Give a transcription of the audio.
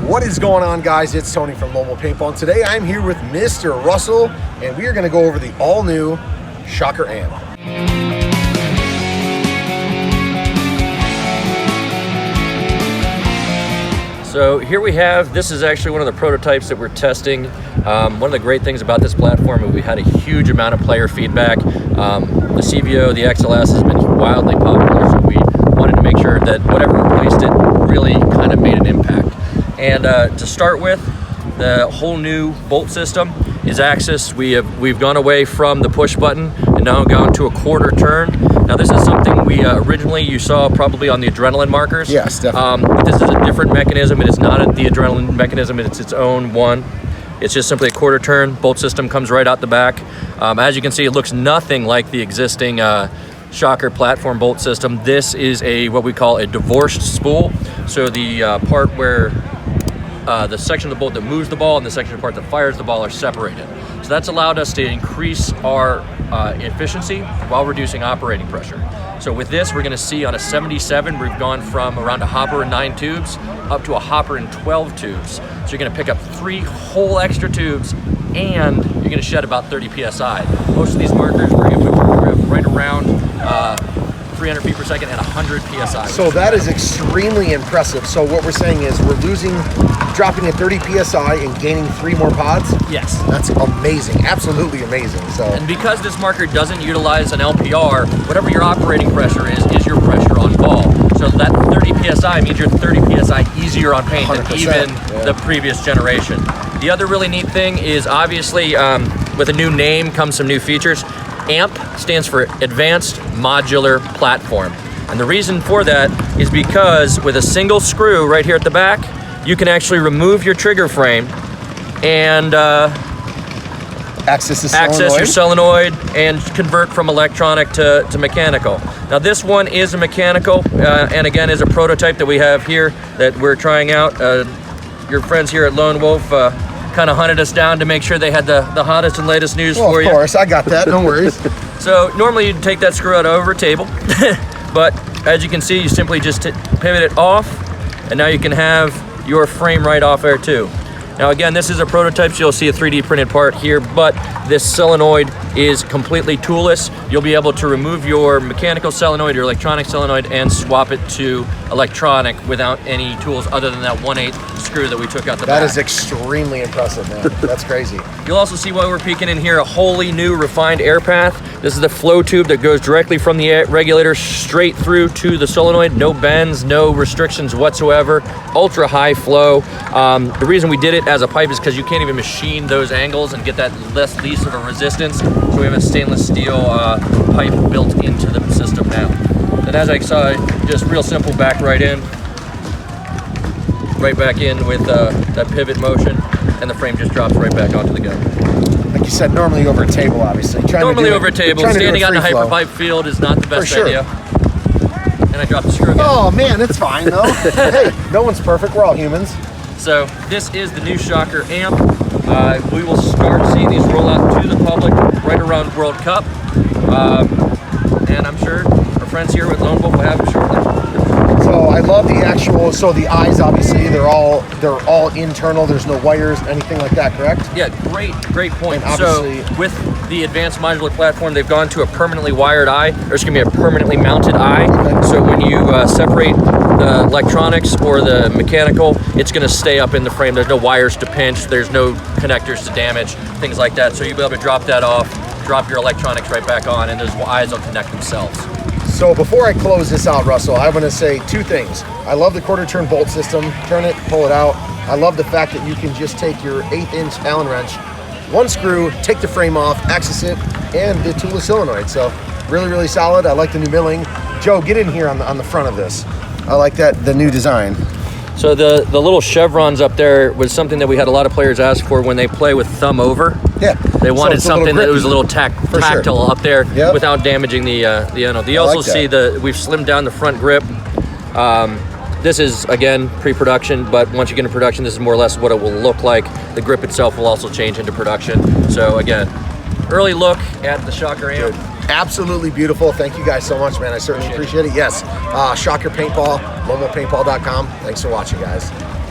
What is going on, guys? It's Tony from Lone Wolf Paintball, and today I'm here with Mr. Russell, and we are going to go over the all-new Shocker Amp. So here we have, this is actually one of the prototypes that we're testing. One of the great things about this platform is we had a huge amount of player feedback. The CVO, the XLS has been wildly popular, so we wanted to make sure that whatever replaced it really kind of made an impact. And to start with, the whole new bolt system is Axis. We've gone away from the push button and now gone to a quarter turn. Now this is something we originally you saw probably on the adrenaline markers. Yes, definitely. But this is a different mechanism. It is not the adrenaline mechanism. It's its own one. It's just simply a quarter turn. Bolt system comes right out the back. As you can see, it looks nothing like the existing Shocker platform bolt system. This is what we call a divorced spool. So the part where the section of the bolt that moves the ball and the section of the part that fires the ball are separated. So that's allowed us to increase our efficiency while reducing operating pressure. So with this, we're going to see on a 77, we've gone from around a hopper and 9 tubes up to a hopper and 12 tubes. So you're going to pick up 3 whole extra tubes and you're going to shed about 30 PSI. Most of these markers we're going to put right around 300 feet per second and 100 PSI. So that is extremely impressive. So what we're saying is we're dropping at 30 PSI and gaining 3 more pods? Yes. That's amazing, absolutely amazing. So, and because this marker doesn't utilize an LPR, whatever your operating pressure is your pressure on ball. So that 30 PSI means you're 30 PSI easier on paint than even the previous generation. The other really neat thing is obviously with a new name comes some new features. AMP stands for Advanced Modular Platform. And the reason for that is because with a single screw right here at the back, you can actually remove your trigger frame and access your solenoid and convert from electronic to mechanical. Now this one is a mechanical and again is a prototype that we have here that we're trying out. Your friends here at Lone Wolf kind of hunted us down to make sure they had the hottest and latest news for you. Of course, I got that, no worries. So normally you'd take that screw out over a table, but as you can see, you simply just pivot it off, and now you can have your frame right off there too. Now again, this is a prototype, so you'll see a 3D printed part here, but this solenoid is completely toolless. You'll be able to remove your mechanical solenoid, your electronic solenoid, and swap it to electronic without any tools other than that 1/8 screw that we took out the back. That is extremely impressive, man. That's crazy. You'll also see while we're peeking in here a wholly new refined air path. This is the flow tube that goes directly from the regulator straight through to the solenoid. No bends, no restrictions whatsoever. Ultra high flow. The reason we did it as a pipe is because you can't even machine those angles and get that least of a resistance. So we have a stainless steel pipe built into the system now. And as I saw, just real simple, back right in. Right back in with that pivot motion, and the frame just drops right back onto the gun. Like you said, normally over a table, obviously. Normally over a table. Standing on a hyperpipe field is not the best idea. And I dropped the screw again. Oh man, it's fine though. Hey, no one's perfect, we're all humans. So this is the new Shocker Amp. We will start seeing these roll out to the public right around World Cup. And I'm sure our friends here with Lone Wolf will have them shortly. So I love the the eyes, obviously, they're all internal, there's no wires, anything like that, correct? Yeah, great point. So with the advanced modular platform, they've gone to a permanently wired eye. There's gonna be a permanently mounted eye. Okay. So when you separate the electronics or the mechanical, it's gonna stay up in the frame. There's no wires to pinch, there's no connectors to damage, things like that. So you'll be able to drop that off, drop your electronics right back on, and those eyes will connect themselves. So before I close this out, Russell, I want to say 2 things. I love the quarter turn bolt system. Turn it, pull it out. I love the fact that you can just take your 1/8" Allen wrench, 1 screw, take the frame off, access it, and the toolless solenoid. So really, really solid. I like the new milling. Joe, get in here on the front of this. I like the new design. So the little chevrons up there was something that we had a lot of players ask for when they play with thumb over. Yeah. They wanted something that was a little tactile up there without damaging the anode. You also see we've slimmed down the front grip. This is, again, pre-production, but once you get into production, this is more or less what it will look like. The grip itself will also change into production. So again, early look at the Shocker Amp. Absolutely beautiful. Thank you guys so much, man. I certainly appreciate it. Yes, Shocker Paintball, LoneWolfPaintball.com. Thanks for watching, guys.